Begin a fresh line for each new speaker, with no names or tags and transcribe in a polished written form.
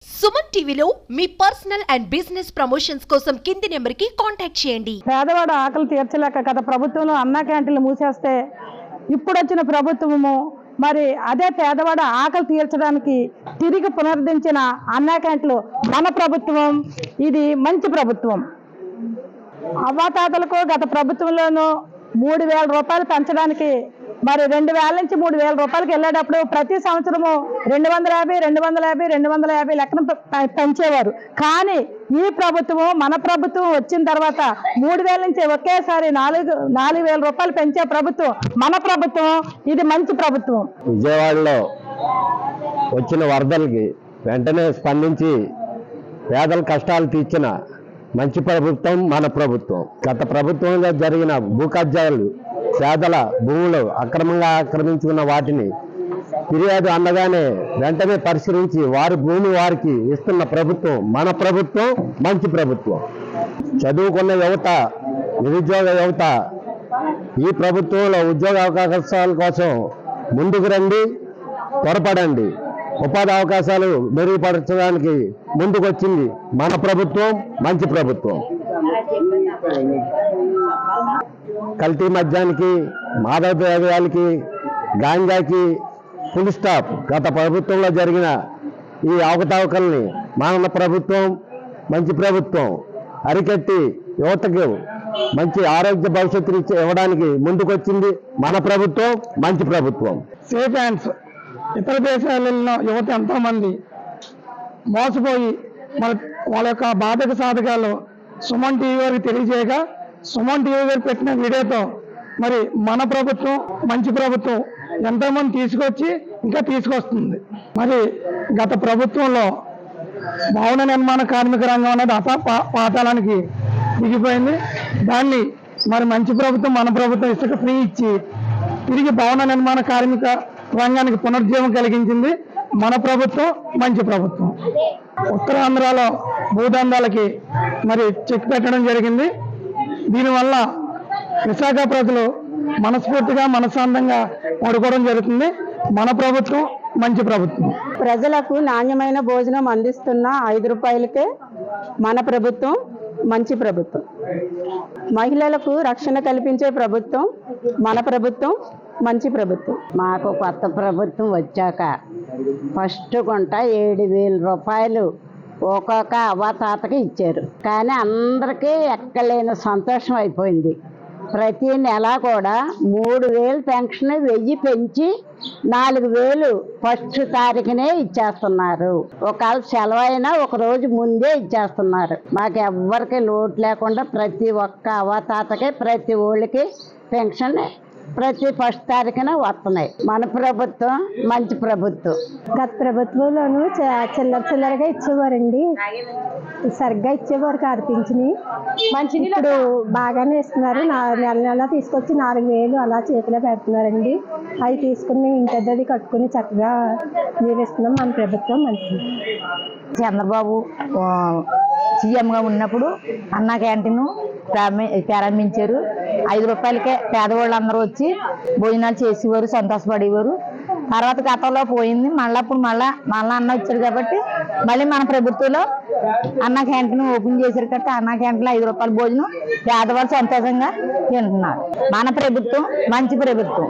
సుమన్ టీవీలో మీ personal and business promotions కోసం కింది నెంబర్కి కాంటాక్ట్ చేయండి.
పేదవాడు ఆకలి తీర్చలేక గత ప్రభుత్వంలో అన్నా క్యాంటీన్లు మూసేస్తే ఇప్పుడు వచ్చిన ప్రభుత్వము మరి అదే పేదవాడు ఆకలి తీర్చడానికి తిరిగి పునరుద్ధరించిన అన్నా క్యాంటీన్లు మన ప్రభుత్వం. ఇది మంచి ప్రభుత్వం. అవ్వాతాతలకు గత ప్రభుత్వంలోనూ 3,000 రూపాయలు పెంచడానికి మరి 2,000 నుంచి 3,000 రూపాయలకి వెళ్ళేటప్పుడు ప్రతి సంవత్సరము 250 లెక్కన పెంచేవారు. కానీ ఈ ప్రభుత్వం మన ప్రభుత్వం వచ్చిన తర్వాత 3,000 నుంచి ఒకేసారి 4,000 రూపాయలు పెంచే ప్రభుత్వం మన ప్రభుత్వం. ఇది మంచి ప్రభుత్వం.
విజయవాడలో వచ్చిన వరదలకి వెంటనే స్పందించి పేదల కష్టాలు తీర్చిన మంచి ప్రభుత్వం మన ప్రభుత్వం. గత ప్రభుత్వంలో జరిగిన భూకబ్జాలు, పేదల భూములు అక్రమంగా ఆక్రమించుకున్న వాటిని ఫిర్యాదు అందగానే వెంటనే పరిశీలించి వారి భూమి వారికి ఇస్తున్న ప్రభుత్వం మన ప్రభుత్వం, మంచి ప్రభుత్వం. చదువుకున్న యువత, నిరుద్యోగ యువత ఈ ప్రభుత్వంలో ఉద్యోగ అవకాశాల కోసం ముందుకు రండి, త్వరపడండి. ఉపాధి అవకాశాలు మెరుగుపరచడానికి ముందుకొచ్చింది మన ప్రభుత్వం, మంచి ప్రభుత్వం. కల్తీ మద్యానికి, మాదక ద్రవ్యాలకి, గాంజాకి ఫుల్ స్టాప్. గత ప్రభుత్వంలో జరిగిన ఈ అవకతవకల్ని మన ప్రభుత్వం, మంచి ప్రభుత్వం అరికట్టి యువతకు మంచి ఆరోగ్య భవిష్యత్తు ఇవ్వడానికి ముందుకొచ్చింది మన ప్రభుత్వం, మంచి ప్రభుత్వం.
Safe hands. ఇతర దేశాలలో యువత ఎంతోమంది మోసపోయి వాళ్ళ యొక్క బాధక సాధకాలు సుమన్ టీవీ వారికి తెలియజేయగా సుమన్ టీవీ గారు పెట్టిన వీడియోతో మరి మన ప్రభుత్వం, మంచి ప్రభుత్వం ఎంతోమంది తీసుకొచ్చి ఇంకా తీసుకొస్తుంది. మరి గత ప్రభుత్వంలో భవన నిర్మాణ కార్మిక రంగం అనేది పాతాళానికి దిగిపోయింది. దాన్ని మరి మంచి ప్రభుత్వం, మన ప్రభుత్వం ఇసుక ఫ్రీ ఇచ్చి తిరిగి భవన నిర్మాణ కార్మిక రంగానికి పునరుజ్జీవం కలిగించింది మన ప్రభుత్వం, మంచి ప్రభుత్వం. ఉత్తరాంధ్రలో భూదందాలకి మరి చెక్ పెట్టడం జరిగింది. దీనివల్ల విశాఖ ప్రజలు మనస్ఫూర్తిగా, మనశాంతంగా పడుకోవడం జరుగుతుంది. మన ప్రభుత్వం, మంచి ప్రభుత్వం.
ప్రజలకు నాణ్యమైన భోజనం అందిస్తున్న 5 రూపాయలకే మన ప్రభుత్వం, మంచి ప్రభుత్వం. మహిళలకు రక్షణ కల్పించే ప్రభుత్వం మన ప్రభుత్వం, మంచి ప్రభుత్వం.
మాకు కొత్త ప్రభుత్వం వచ్చాక ఫస్ట్ గుంట 7,000 రూపాయలు ఒక్కొక్క అవ్వాతాతకి ఇచ్చారు. కానీ అందరికీ ఎక్కలేని సంతోషం అయిపోయింది. ప్రతి నెల కూడా 3,000 పెన్షన్ 1,000 పెంచి 4,000 ఫస్ట్ తారీఖునే ఇచ్చేస్తున్నారు. ఒకవేళ సెలవు అయినా ఒక రోజు ముందే ఇచ్చేస్తున్నారు. మాకు ఎవ్వరికి లోటు లేకుండా ప్రతి ఒక్క అవ్వాతాతకి, ప్రతి ఊళ్ళకి పెన్షన్ ప్రతి ఫస్ట్ తారీఖున వస్తున్నాయి. మన ప్రభుత్వం, మంచి ప్రభుత్వం.
గత ప్రభుత్వంలోనూ చిల్లరగా ఇచ్చేవారండి, సరిగ్గా ఇచ్చేవారు కాదు పింఛని. ఇప్పుడు బాగానే ఇస్తున్నారు. నెల నెల తీసుకొచ్చి 4,000 అలా చేతిలో పెడుతున్నారండి. అవి తీసుకుని ఇంటది కట్టుకుని చక్కగా జీవిస్తున్నాం. మన ప్రభుత్వం మంచిది.
చంద్రబాబు సీఎంగా ఉన్నప్పుడు అన్నా క్యాంటీన్ ప్రారంభించారు. 5 రూపాయలకే పేదవాళ్ళందరూ వచ్చి భోజనాలు చేసేవారు, సంతోషపడేవారు. తర్వాత గతంలో పోయింది. మళ్ళీ అన్న వచ్చారు కాబట్టి మళ్ళీ మన ప్రభుత్వంలో అన్నా క్యాంటీన్ ఓపెన్ చేశారు కాబట్టి అన్నా క్యాంటీన్లో 5 రూపాయల భోజనం పేదవాళ్ళు సంతోషంగా తింటున్నారు. మన ప్రభుత్వం, మంచి ప్రభుత్వం.